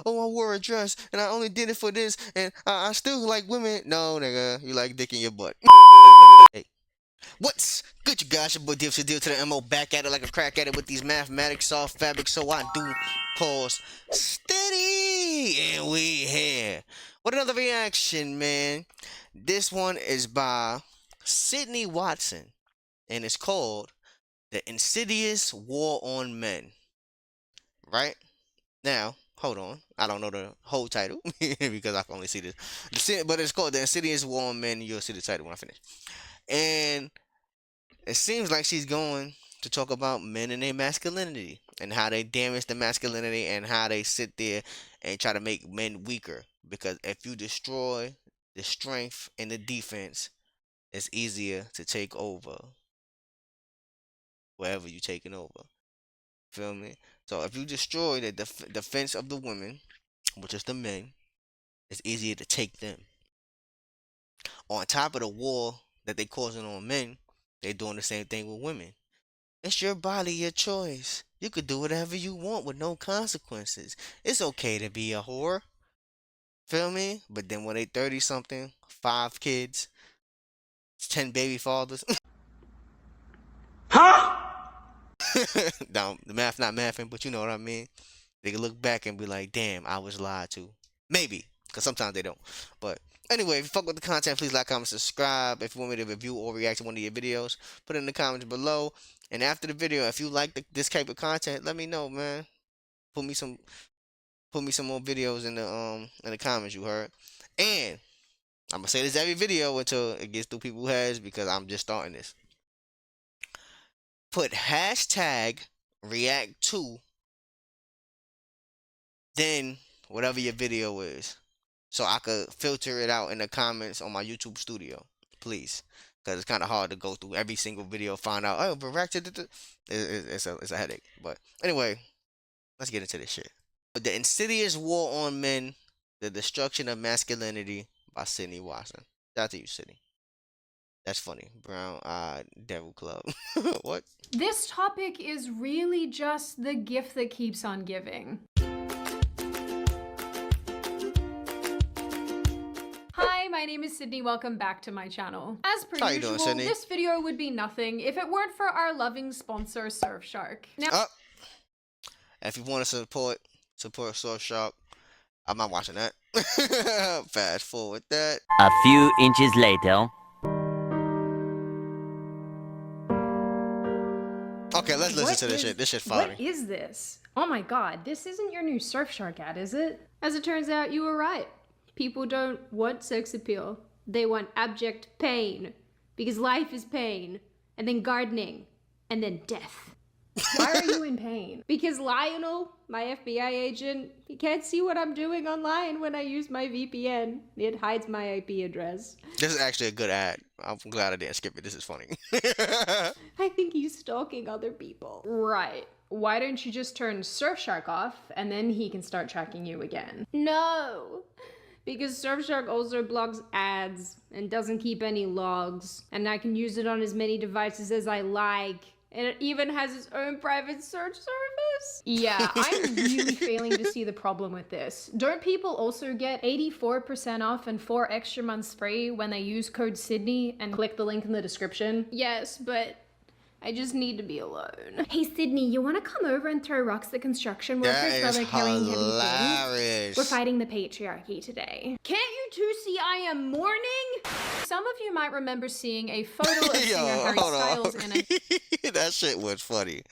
oh, I wore a dress and I only did it for this, and I still like women. No, nigga, you like dick in your butt. Hey, what's good, you guys? Your boy Dipsy Deal to the MO, back at it like a crack at it with these mathematics, soft fabric. So I do pause steady, and we here with another reaction, man. This one is by Sydney Watson, and it's called "The Insidious War on Men." Right now, hold on. I don't know the whole title because I can only see this. But it's called "The Insidious War on Men." You'll see the title when I finish. And it seems like she's going to talk about men and their masculinity and how they damage the masculinity and how they sit there and try to make men weaker. Because if you destroy the strength and the defense, it's easier to take over wherever you're taking over. Feel me? So if you destroy the defense of the women, which is the men, it's easier to take them. On top of the war that they causing on men, they're doing the same thing with women. It's your body, your choice. You could do whatever you want with no consequences. It's okay to be a whore. Feel me? But then when they 30 something, 5 kids, 10 baby fathers. Now, the math not mathing, but you know what I mean. They can look back and be like, damn, I was lied to. Maybe, because sometimes they don't. But anyway, if you fuck with the content, please like, comment, subscribe. If you want me to review or react to one of your videos, put it in the comments below. And after the video, if you like this type of content, let me know, man. Put me some more videos in the comments, you heard. And I'm gonna say this every video until it gets through people's heads because I'm just starting this. Put hashtag react to then whatever your video is, so I could filter it out in the comments on my YouTube studio, please, because it's kind of hard to go through every single video, find out oh but react to it's a headache. But anyway, let's get into this shit. The Insidious War on Men, The Destruction of Masculinity by Sydney Watson. Shout out to you, Sydney. That's funny. Brown Eyed Devil Club. What? This topic is really just the gift that keeps on giving. Hi, my name is Sydney. Welcome back to my channel. As per How you usual, doing, Sydney? this video would be nothing if it weren't for our loving sponsor, Surfshark. Now, If you want to support Surfshark, I'm not watching that. Fast forward that. A few inches later. Okay, let's listen to this shit. This shit's funny. What is this? Oh my god, this isn't your new Surfshark ad, is it? As it turns out, you were right. People don't want sex appeal. They want abject pain. Because life is pain. And then gardening. And then death. Why are you in pain? Because Lionel, my FBI agent, he can't see what I'm doing online when I use my VPN. It hides my IP address. This is actually a good ad. I'm glad I didn't skip it. This is funny. I think he's stalking other people. Right. Why don't you just turn Surfshark off and then he can start tracking you again? No. Because Surfshark also blocks ads and doesn't keep any logs. And I can use it on as many devices as I like. And it even has its own private search service. Yeah, I'm really failing to see the problem with this. Don't people also get 84% off and 4 extra months free when they use code Sydney and click the link in the description? Yes, but I just need to be alone. Hey Sydney, you want to come over and throw rocks at construction workers while they're carrying heavy things? We're fighting the patriarchy today. Can't you two see I am mourning? Some of you might remember seeing a photo of singer Harry Styles in a That shit was funny.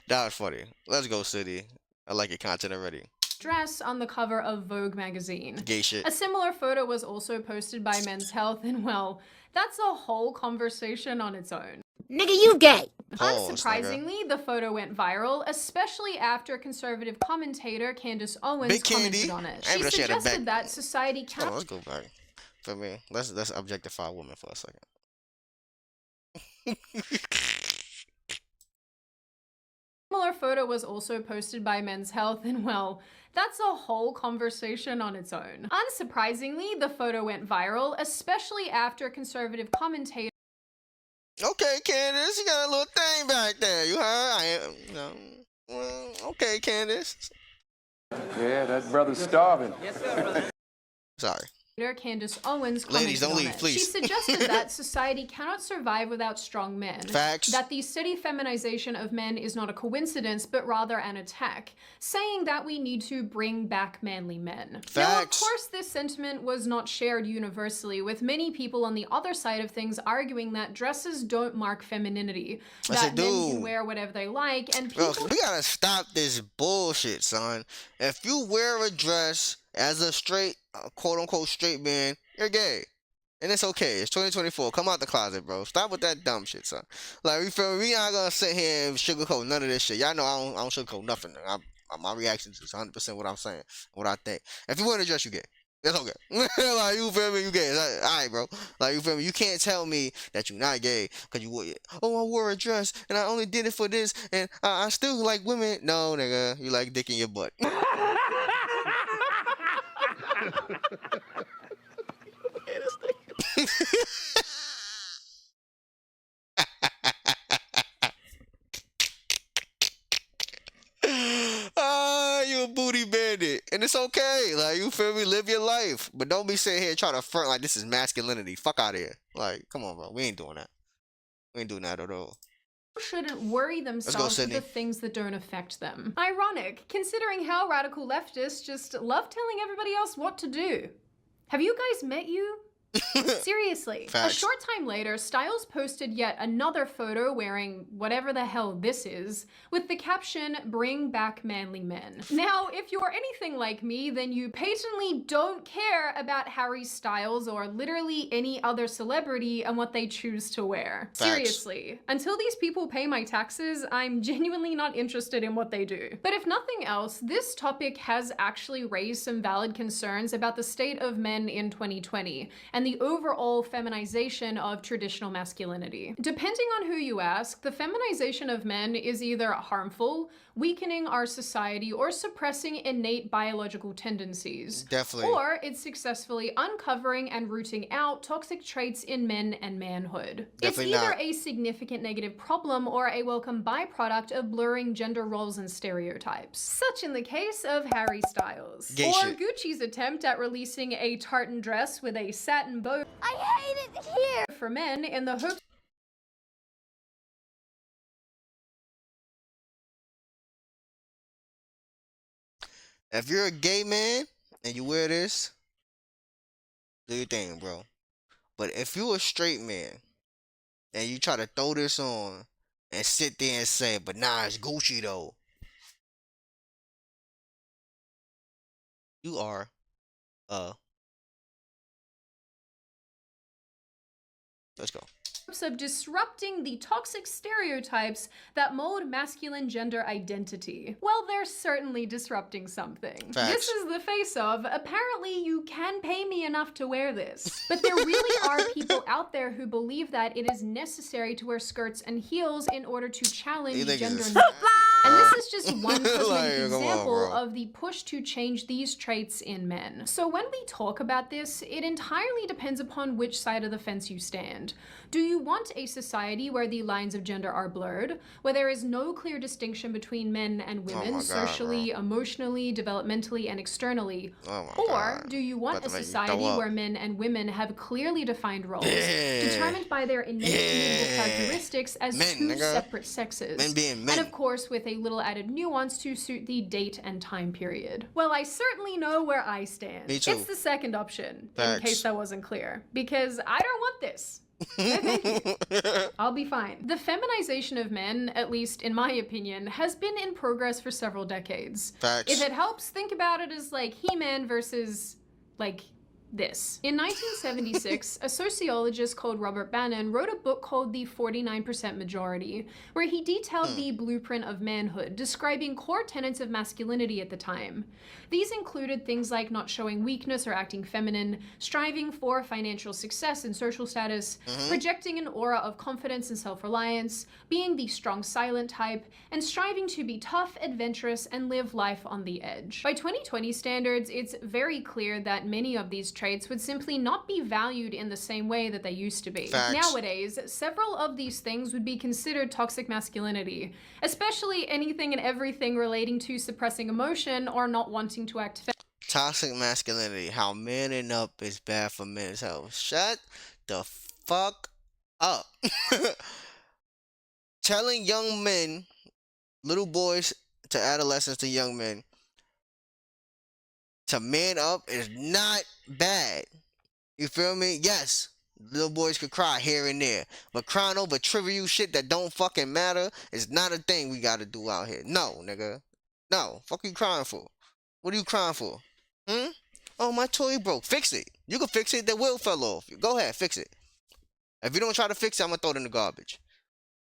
That was funny. Let's go, City. I like your content already. dress on the cover of Vogue magazine. Gay shit. A similar photo was also posted by Men's Health, and well, that's a whole conversation on its own. Nigga, you gay. Pause, Unsurprisingly, the photo went viral, especially after conservative commentator Candace Owens commented on it. She suggested that society Hold on, let's go back. For me, let's objectify women for a second. Similar photo was also posted by Men's Health, and well, that's a whole conversation on its own. Unsurprisingly, the photo went viral, especially after conservative commentator. Okay, Candace, you got a little thing back there. You heard? I am, no. Well, okay, Candace. Yeah, that brother's starving. Sorry. Candace Owens Ladies, don't commented on leave, it. please. She suggested that society cannot survive without strong men. Facts. That the steady feminization of men is not a coincidence, but rather an attack, saying that we need to bring back manly men. Facts. Now, of course, this sentiment was not shared universally, with many people on the other side of things arguing that dresses don't mark femininity, that men can wear whatever they like, and people— Bro, we gotta stop this bullshit, son. If you wear a dress as a straight, quote-unquote straight man, you're gay. And it's okay. It's 2024. Come out the closet, bro. Stop with that dumb shit, son. Like, you feel me? We not gonna sit here and sugarcoat none of this shit. Y'all know I don't sugarcoat nothing. My reactions is 100% what I'm saying, what I think. If you wear a dress, you gay. It's okay. Like, you feel me? You gay. Like, alright, bro. Like, you feel me? You can't tell me that you're not gay because you wore it. Oh, I wore a dress and I only did it for this and I still like women. No, nigga. You like dick in your butt. You a booty bandit. And it's okay. Like, you feel me? Live your life. But don't be sitting here trying to front like this is masculinity. Fuck out of here. Like, come on, bro. We ain't doing that. We ain't doing that at all. Shouldn't worry themselves with the things that don't affect them. Ironic, considering how radical leftists just love telling everybody else what to do. Have you guys met you? Seriously. Facts. A short time later, Styles posted yet another photo wearing whatever the hell this is, with the caption, "Bring back manly men." Now, if you're anything like me, then you patently don't care about Harry Styles or literally any other celebrity and what they choose to wear. Facts. Seriously. Until these people pay my taxes, I'm genuinely not interested in what they do. But if nothing else, this topic has actually raised some valid concerns about the state of men in 2020, and the overall feminization of traditional masculinity. Depending on who you ask, the feminization of men is either harmful, weakening our society, or suppressing innate biological tendencies. Definitely. Or it's successfully uncovering and rooting out toxic traits in men and manhood. Definitely it's either not a significant negative problem or a welcome byproduct of blurring gender roles and stereotypes. Such in the case of Harry Styles. Gay or shit. Gucci's attempt at releasing a tartan dress with a satin bow I hate it here! for men in the hopes If you're a gay man and you wear this, do your thing, bro. But if you're a straight man and you try to throw this on and sit there and say, but nah, it's Gucci though, you are let's go. of disrupting the toxic stereotypes that mold masculine gender identity. Well, they're certainly disrupting something. Facts. This is the face of, apparently you can pay me enough to wear this. But there really are people out there who believe that it is necessary to wear skirts and heels in order to challenge You think gender it's norms. And this is just one cosmetic Like, come on, example bro. of the push to change these traits in men. So when we talk about this, it entirely depends upon which side of the fence you stand. Do you want a society where the lines of gender are blurred, where there is no clear distinction between men and women, my God, socially, emotionally, developmentally, and externally? Oh my Or God. do you want About a to make me society throw up. where men and women have clearly defined roles, Yeah. determined by their innate Yeah. characteristics as Men, two nigga. separate sexes? Men being men. And of course, with a little added nuance to suit the date and time period. Well, I certainly know where I stand. Me too. It's the second option, Facts. in case that wasn't clear, because I don't want this. No, thank you. I'll be fine. The feminization of men, at least in my opinion, has been in progress for several decades. Facts. If it helps, think about it as like He-Man versus, like, this. In 1976, a sociologist called Robert Bannon wrote a book called The 49% Majority, where he detailed the blueprint of manhood, describing core tenets of masculinity at the time. These included things like not showing weakness or acting feminine, striving for financial success and social status, projecting an aura of confidence and self-reliance, being the strong silent type, and striving to be tough, adventurous, and live life on the edge. By 2020 standards, it's very clear that many of these traits would simply not be valued in the same way that they used to be. Facts. Nowadays, several of these things would be considered toxic masculinity, especially anything and everything relating to suppressing emotion or not wanting to act Toxic masculinity. How manning up is bad for men's health. Shut the fuck up. Telling young men, little boys to adolescents to young men, to man up is not bad. You feel me? Yes, little boys could cry here and there, but crying over trivial shit that don't fucking matter is not a thing we gotta do out here. No, nigga. No. Fuck you crying for? What are you crying for? Oh, my toy broke. Fix it. You can fix it. The wheel fell off. Go ahead, fix it. If you don't try to fix it, I'm gonna throw it in the garbage.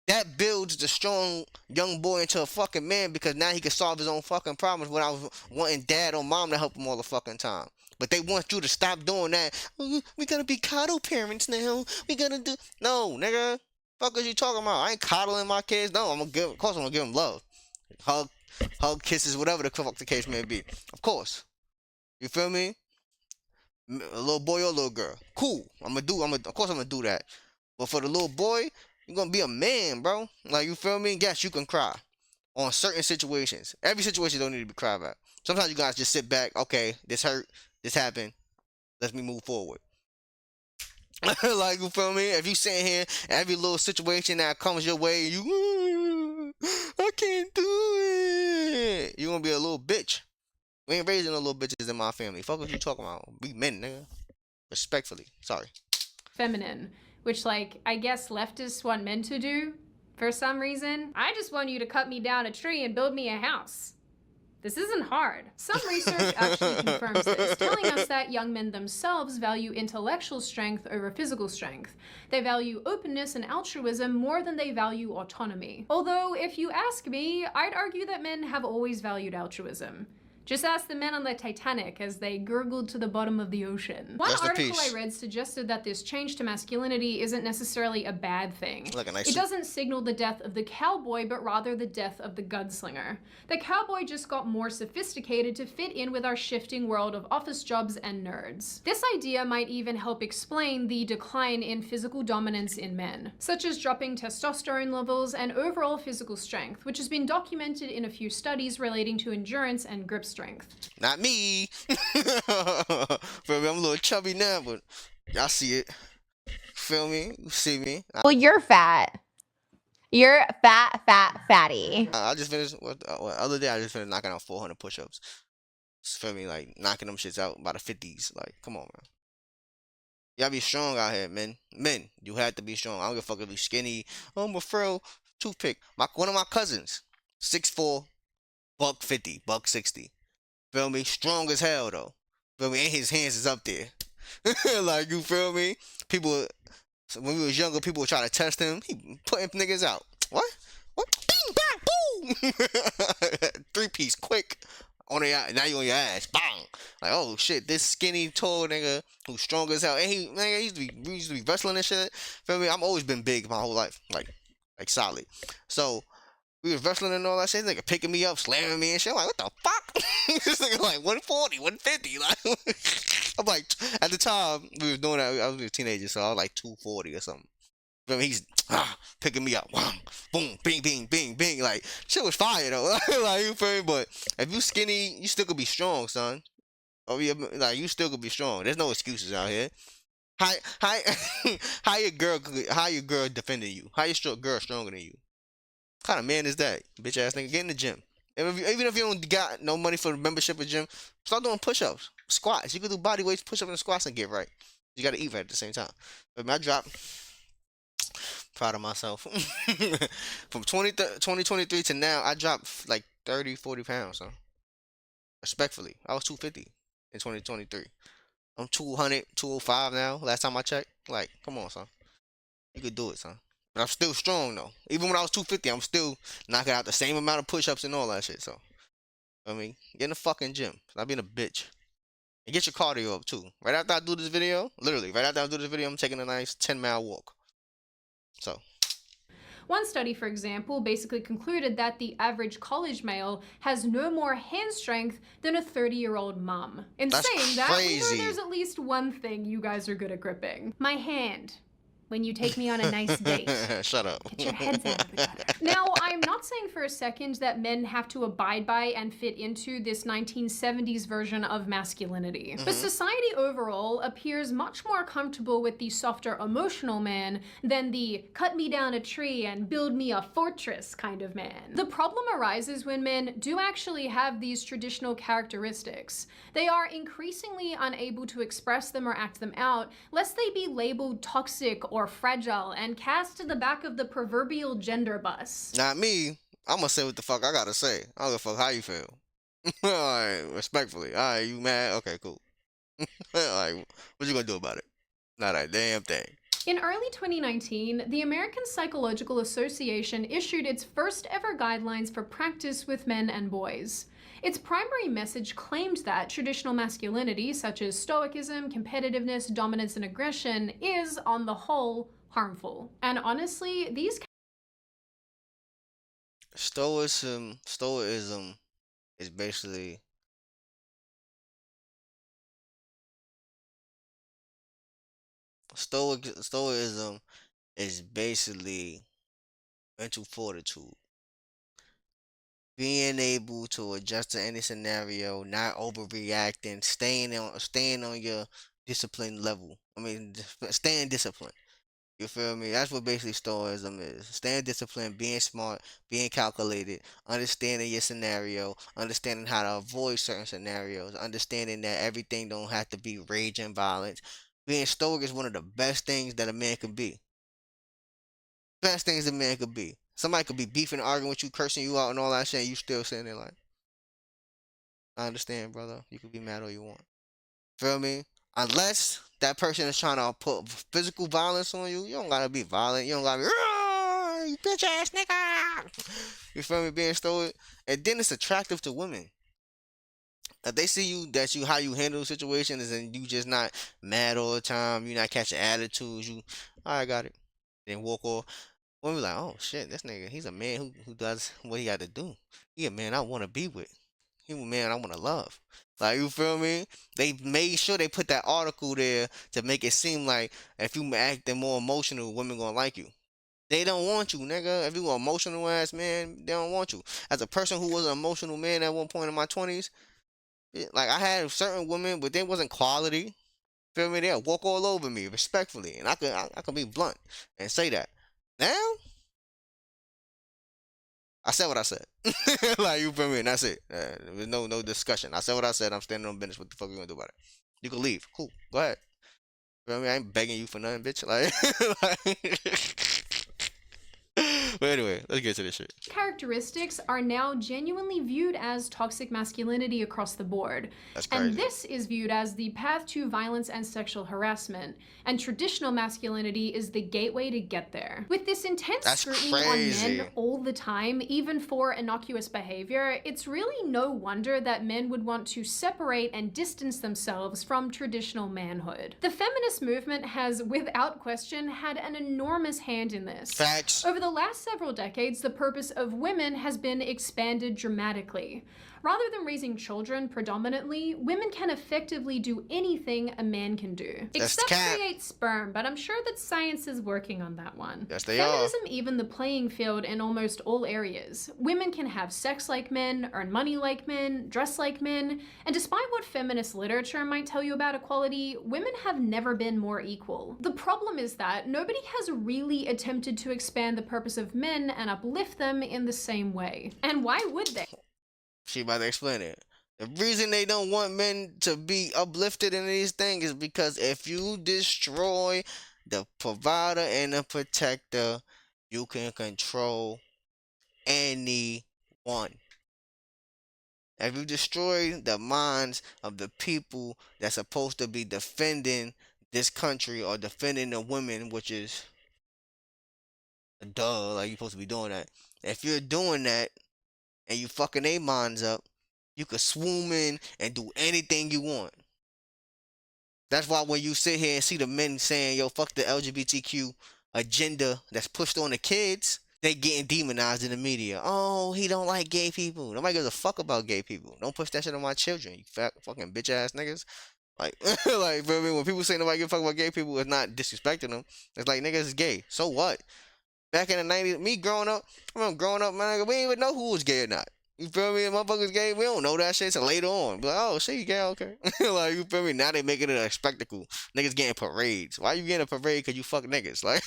That builds the strong young boy into a fucking man because now he can solve his own fucking problems without wanting dad or mom to help him all the fucking time. But they want you to stop doing that. We gotta be coddle parents now. We gotta do. No, nigga. Fuck is you talking about? I ain't coddling my kids. No, of course I'm gonna give them love. Hug, kisses, whatever the fuck the case may be. Of course. You feel me? A little boy or a little girl. Cool. Of course I'm gonna do that. But for the little boy, you're gonna be a man, bro. Like, you feel me? Yes, you can cry on certain situations. Every situation don't need to be cried about. Sometimes you guys just sit back. Okay, this hurt. This happened. Let me move forward. Like, you feel me? If you sitting here, every little situation that comes your way, I can't do it. You're gonna be a little bitch. We ain't raising no little bitches in my family. Fuck what you talking about? We men, nigga. Respectfully. Sorry. feminine, which, like, I guess leftists want men to do for some reason. I just want you to cut me down a tree and build me a house. This isn't hard. Some research actually confirms this, telling us that young men themselves value intellectual strength over physical strength. They value openness and altruism more than they value autonomy. Although, if you ask me, I'd argue that men have always valued altruism. Just ask the men on the Titanic as they gurgled to the bottom of the ocean. One article I read suggested that this change to masculinity isn't necessarily a bad thing. It doesn't signal the death of the cowboy, but rather the death of the gunslinger. The cowboy just got more sophisticated to fit in with our shifting world of office jobs and nerds. This idea might even help explain the decline in physical dominance in men, such as dropping testosterone levels and overall physical strength, which has been documented in a few studies relating to endurance and grip strength. Not me. Feel me? I'm a little chubby now, but y'all see it. Feel me? You see me? Well, you're fat. You're fatty. I just finished. Other day I just finished knocking out 400 push-ups. Feel me? Like knocking them shits out by the 50s. Like, come on, man. Y'all be strong out here, men. Men, you had to be strong. I don't give a fuck if you skinny. Oh, I'm a frail toothpick. One of my cousins, 6'4", $150, $160. Feel me? Strong as hell though. Feel me? And his hands is up there. Like, you feel me? People, when we was younger, people would try to test him. He putting niggas out. What? Bing, bang, boom! 3-piece, quick. Now you on your ass. Bang! Like, oh shit, this skinny, tall nigga who's strong as hell. And he used to be wrestling and shit. Feel me? I've always been big my whole life. Like solid. So, we was wrestling and all that shit. This nigga picking me up, slamming me and shit. I'm like, what the fuck? This nigga like 140, 150. Like, I'm like, at the time, we was doing that. I was a teenager, so I was like 240 or something. But he's picking me up. Boom, bing, bing, bing, bing. Like, shit was fire, though. Like, you feel me? But if you skinny, you still could be strong, son. Oh, yeah, like, you still could be strong. There's no excuses out here. How your girl defending you? How your girl stronger than you? What kind of man is that? Bitch ass nigga, get in the gym. Even if you don't got no money for the membership of gym, start doing push-ups, squats. You can do body weights, push-ups, and squats and get right. You gotta eat right at the same time. But I dropped, proud of myself. From 2023 to now, I dropped like 30, 40 pounds, son. Respectfully. I was 250 in 2023. I'm 200, 205 now, last time I checked. Like, come on, son. You could do it, son. But I'm still strong though. Even when I was 250, I'm still knocking out the same amount of push-ups and all that shit. So, I mean, get in the fucking gym. Stop being a bitch. And get your cardio up too. Right after I do this video, literally, right after I do this video, I'm taking a nice 10-mile walk. So. One study, for example, basically concluded that the average college male has no more hand strength than a 30-year-old mum. In That's saying that, we know crazy. there's at least one thing you guys are good at gripping. My hand. When you take me on a nice date. Shut up. Get your heads out of the gutter. Now, I'm not saying for a second that men have to abide by and fit into this 1970s version of masculinity. But society overall appears much more comfortable with the softer emotional man than the cut me down a tree and build me a fortress kind of man. The problem arises when men do actually have these traditional characteristics. They are increasingly unable to express them or act them out, lest they be labeled toxic or fragile and cast to the back of the proverbial gender bus. Not me. I'm gonna say what the fuck I gotta say. I don't give a fuck how you feel. Alright, respectfully. Alright, you mad? Okay, cool. Alright, what you gonna do about it? Not a damn thing. In early 2019, the American Psychological Association issued its first ever guidelines for practice with men and boys. Its primary message claimed that traditional masculinity, such as stoicism, competitiveness, dominance, and aggression, is, on the whole, harmful. And honestly, these Stoicism is basically stoicism is basically mental fortitude. Being able to adjust to any scenario, not overreacting, staying on your discipline level. I mean, staying disciplined. You feel me? That's what basically stoicism is. Staying disciplined, being smart, being calculated, understanding your scenario, understanding how to avoid certain scenarios, understanding that everything don't have to be rage and violence. Being stoic is one of the best things that a man can be. Best things a man could be. Somebody could be beefing, arguing with you, cursing you out, and all that shit, and you still sitting there like, I understand, brother. You can be mad all you want. Feel me? Unless that person is trying to put physical violence on you, you don't gotta be violent. You don't gotta be, "Rah, you bitch ass nigga." You feel me? Being stoic, and then it's attractive to women. If they see you, how you handle situations, and you just not mad all the time, you not catching attitudes, I got it. Then walk off. Women be like, oh shit, this nigga, he's a man who does what he got to do. He a man I want to be with. He a man I want to love. Like, you feel me? They made sure they put that article there to make it seem like if you acting more emotional, women gonna like you. They don't want you, nigga. If you an emotional ass man, they don't want you. As a person who was an emotional man at one point in my 20s, like I had certain women, but they wasn't quality. Feel me? They'll walk all over me respectfully, and I could be blunt and say that. Now, I said what I said. Like, you feel me? And that's it. There's no discussion. I said what I said. I'm standing on business. What the fuck you gonna do about it? You can leave. Cool. Go ahead. You feel me? I ain't begging you for nothing, bitch. Like, but anyway, let's get to this shit. characteristics are now genuinely viewed as toxic masculinity across the board. That's crazy. And this is viewed as the path to violence and sexual harassment. And traditional masculinity is the gateway to get there. With this intense That's scrutiny crazy. on men all the time, even for innocuous behavior, it's really no wonder that men would want to separate and distance themselves from traditional manhood. The feminist movement has, without question, had an enormous hand in this. Facts. Over the last several decades, the purpose of women has been expanded dramatically. Rather than raising children predominantly, women can effectively do anything a man can do. That's Except cap. create sperm, but I'm sure that science is working on that one. Yes, they are. Feminism even the playing field in almost all areas. Women can have sex like men, earn money like men, dress like men, and despite what feminist literature might tell you about equality, women have never been more equal. The problem is that nobody has really attempted to expand the purpose of men and uplift them in the same way. And why would they? She about to explain it. The reason they don't want men to be uplifted in these things is because if you destroy the provider and the protector, you can control anyone. If you destroy the minds of the people that's supposed to be defending this country or defending the women, which is duh, like you're supposed to be doing that. If you're doing that and you fucking their minds up, you could swoon in and do anything you want. That's why when you sit here and see the men saying, yo, fuck the LGBTQ agenda that's pushed on the kids, they getting demonized in the media. Oh, he don't like gay people. Nobody gives a fuck about gay people. Don't push that shit on my children, you fat fucking bitch ass niggas. Like, like, for me, when people say nobody give a fuck about gay people, it's not disrespecting them. It's like, niggas is gay. So what? Back in the 90s, me growing up, I remember growing up, man, we didn't even know who was gay or not. You feel me? If motherfuckers gay, we don't know that shit till later on. But oh, shit, you gay, okay. Like, you feel me? Now they making it a spectacle. Niggas getting parades. Why you getting a parade? Cause you fuck niggas. Like,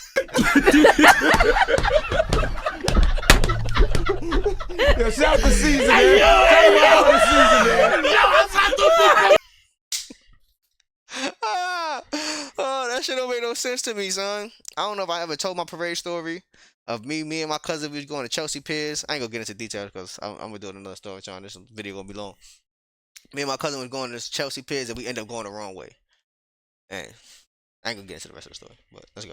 Yo, shout the season, man. Tell me about the season, man. Oh, that shit don't make no sense to me, son. I don't know if I ever told my parade story of me and my cousin. We was going to Chelsea Piers. I ain't gonna get into details because I'm gonna do another story, John. This video gonna be long. Me and my cousin was going to Chelsea Piers and we ended up going the wrong way. And I ain't gonna get into the rest of the story, but let's go.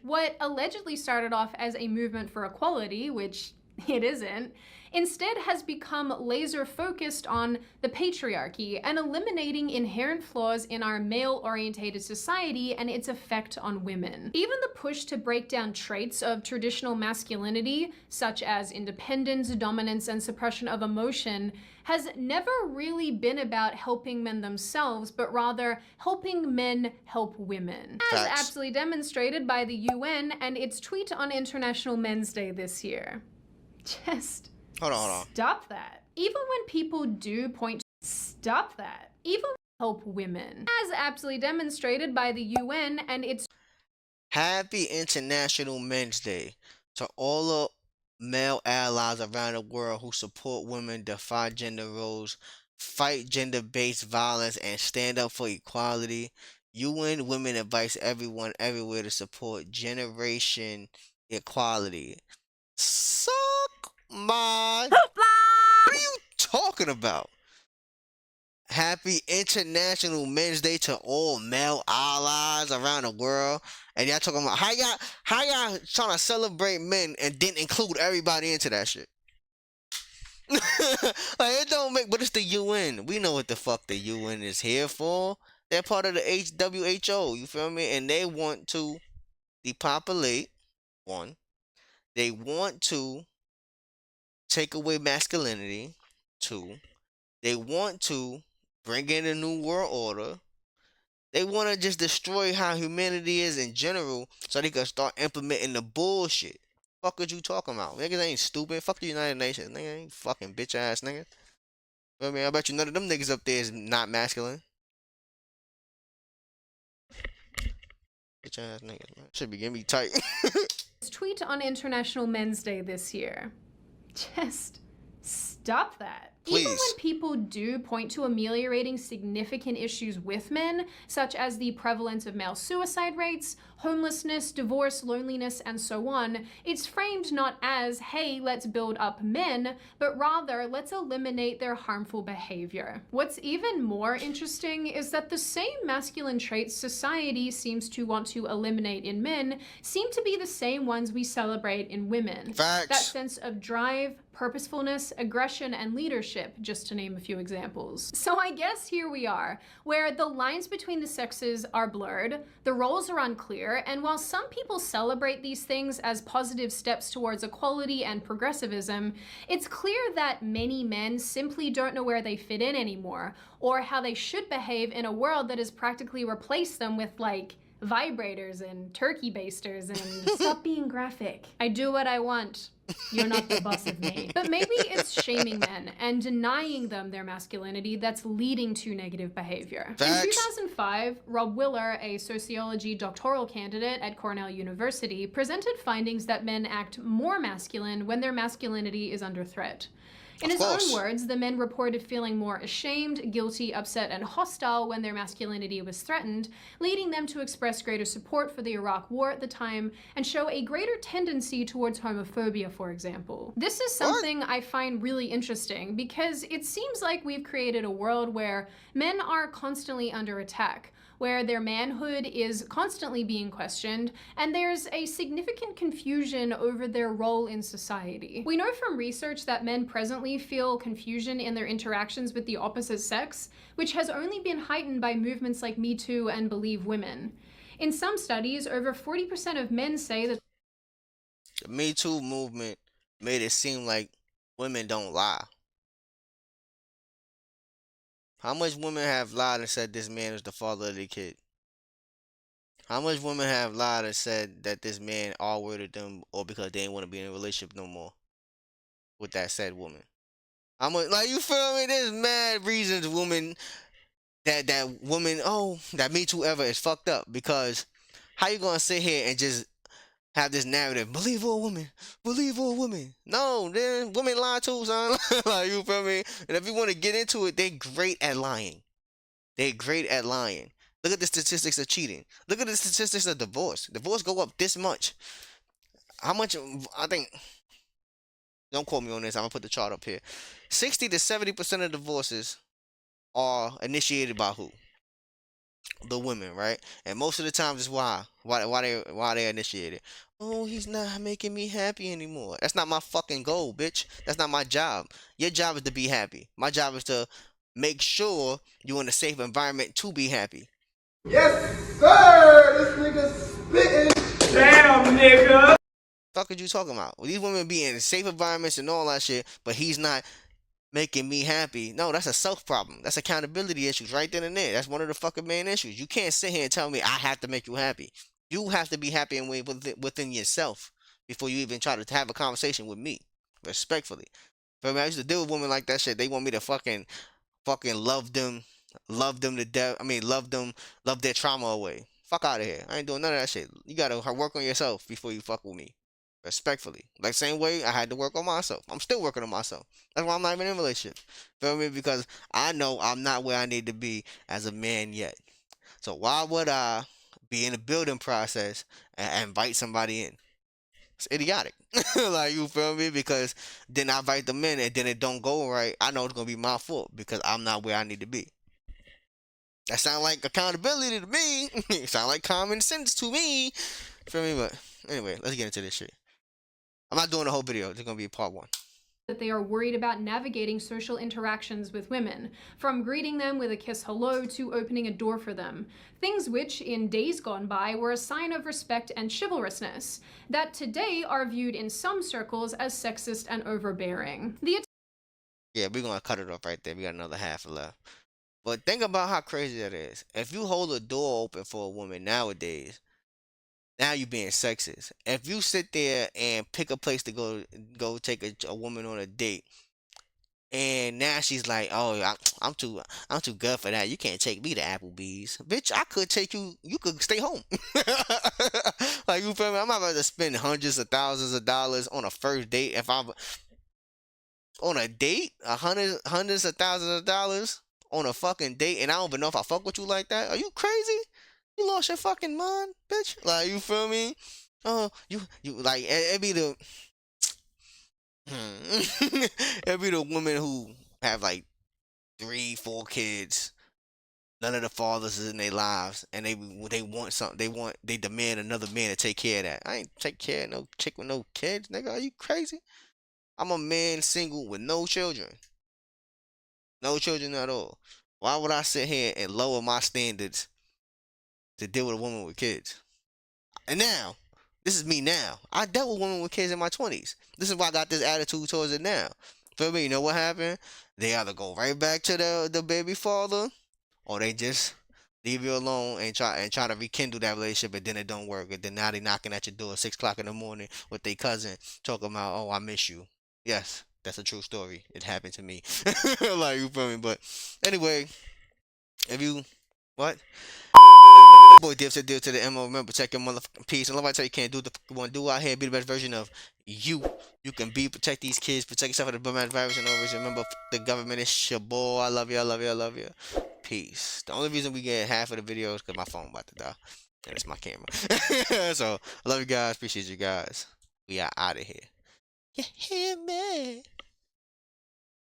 What allegedly started off as a movement for equality, which it isn't, instead has become laser focused on the patriarchy and eliminating inherent flaws in our male-orientated society and its effect on women. Even the push to break down traits of traditional masculinity, such as independence, dominance, and suppression of emotion, has never really been about helping men themselves, but rather helping men help women. As Facts. aptly demonstrated by the UN and its tweet on International Men's Day this year. Just Hold on. stop that. Even when people do point to stop that. Even help women. As aptly demonstrated by the UN and its Happy International Men's Day to all the male allies around the world who support women, defy gender roles, fight gender-based violence, and stand up for equality. UN Women advise everyone everywhere to support generation equality. Suck my... What are you talking about? Happy International Men's Day to all male allies around the world. And y'all talking about how y'all trying to celebrate men and didn't include everybody into that shit. Like, it don't make, but it's the UN. We know what the fuck the UN is here for. They're part of the WHO, you feel me? And they want to depopulate, one. They want to take away masculinity, two. They want to bring in a new world order. They want to just destroy how humanity is in general so they can start implementing the bullshit. Fuck what you talking about? Niggas ain't stupid. Fuck the United Nations. Nigga ain't fucking bitch ass nigga. I mean, I bet you none of them niggas up there is not masculine. Bitch ass niggas, man. Should be getting me tight. tweet on International Men's Day this year. Just stop that. Please. Even when people do point to ameliorating significant issues with men, such as the prevalence of male suicide rates, homelessness, divorce, loneliness, and so on, it's framed not as, hey, let's build up men, but rather, let's eliminate their harmful behavior. What's even more interesting is that the same masculine traits society seems to want to eliminate in men seem to be the same ones we celebrate in women. Facts. That sense of drive, purposefulness, aggression, and leadership, just to name a few examples. So I guess here we are, where the lines between the sexes are blurred, the roles are unclear, and while some people celebrate these things as positive steps towards equality and progressivism, it's clear that many men simply don't know where they fit in anymore, or how they should behave in a world that has practically replaced them with, like, vibrators and turkey basters and stop being graphic. I do what I want. You're not the boss of me. But maybe it's shaming men and denying them their masculinity that's leading to negative behavior. Facts. In 2005, Rob Willer, a sociology doctoral candidate at Cornell University, presented findings that men act more masculine when their masculinity is under threat. In his own words, the men reported feeling more ashamed, guilty, upset, and hostile when their masculinity was threatened, leading them to express greater support for the Iraq War at the time and show a greater tendency towards homophobia, for example. This is something I find really interesting because it seems like we've created a world where men are constantly under attack, where their manhood is constantly being questioned, and there's a significant confusion over their role in society. We know from research that men presently feel confusion in their interactions with the opposite sex, which has only been heightened by movements like Me Too and Believe Women. In some studies, over 40% of men say that The Me Too movement made it seem like women don't lie. How much women have lied and said this man is the father of their kid? How much women have lied and said that this man all-worded them or because they didn't want to be in a relationship no more with that said woman? How much, like, you feel me? There's mad reasons women that woman, oh, that Me Too ever is fucked up, because how you gonna sit here and just have this narrative, believe all women, believe all women? No, then women lie too, son. Like, you feel me? And if you want to get into it, they're great at lying. They're great at lying. Look at the statistics of cheating. Look at the statistics of divorce. Divorce go up this much. How much? I think. Don't quote me on this. I'm gonna put the chart up here. 60 to 70% of divorces are initiated by who? The women, right? And most of the times it's why they initiated. Oh, he's not making me happy anymore. That's not my fucking goal, bitch. That's not my job. Your job is to be happy. My job is to make sure you're in a safe environment to be happy. Yes, sir! This nigga spitting. Damn, nigga! Fuck are you talking about? Well, these women be in safe environments and all that shit, but he's not making me happy. No, that's a self problem. That's accountability issues right then and there. That's one of the fucking main issues. You can't sit here and tell me I have to make you happy. You have to be happy and within yourself before you even try to have a conversation with me, respectfully. But I used to deal with women like that shit. They want me to fucking love them to death. I mean, love their trauma away. Fuck out of here. I ain't doing none of that shit. You gotta work on yourself before you fuck with me. Respectfully. Like, same way I had to work on myself. I'm still working on myself. That's why I'm not even in a relationship. Feel me? Because I know I'm not where I need to be as a man yet. So why would I be in the building process and invite somebody in? It's idiotic. Like, you feel me? Because then I invite them in and then it don't go right. I know it's gonna be my fault because I'm not where I need to be. That sound like accountability to me. It sound like common sense to me. Feel me? But anyway, let's get into this shit. I'm not doing the whole video. It's gonna be part one. That they are worried about navigating social interactions with women, from greeting them with a kiss hello to opening a door for them. Things which, in days gone by, were a sign of respect and chivalrousness, that today are viewed in some circles as sexist and overbearing. Yeah, we're gonna cut it off right there. We got another half left. But think about how crazy that is. If you hold a door open for a woman nowadays, now you're being sexist. If you sit there and pick a place to go take a woman on a date, and now she's like, "Oh, I'm too good for that. You can't take me to Applebee's, bitch. I could take you. You could stay home." Like, you feel me? I'm not about to spend hundreds of thousands of dollars on a first date. If I'm on a date, hundreds of thousands of dollars on a fucking date, and I don't even know if I fuck with you like that. Are you crazy? You lost your fucking mind, bitch. Like, you feel me? Oh, you like it be the it be the women who have like 3, 4 kids. None of the fathers is in their lives, and they want something. They demand another man to take care of that. I ain't take care of no chick with no kids, nigga. Are you crazy? I'm a man single with no children. No children at all. Why would I sit here and lower my standards to deal with a woman with kids? And now, this is me now. I dealt with women with kids in my 20s. This is why I got this attitude towards it now. Feel me? You know what happened? They either go right back to the baby father, or they just leave you alone and try to rekindle that relationship, and then it don't work. And then now they knocking at your door at 6 o'clock in the morning with their cousin talking about, "Oh, I miss you." Yes, that's a true story. It happened to me. Like, you feel me? But anyway, if you what? Boy, Dip said deal to the MO. Remember, protect your motherfucking peace. And nobody tell you can't do what the want to do out here. Be the best version of you. You can be, protect these kids, protect yourself from the blood virus and always remember the government is your boy. I love you, I love you, I love you. Peace. The only reason we get half of the video is because my phone about to die. And it's my camera. So, I love you guys. Appreciate you guys. We are out of here. You hear me?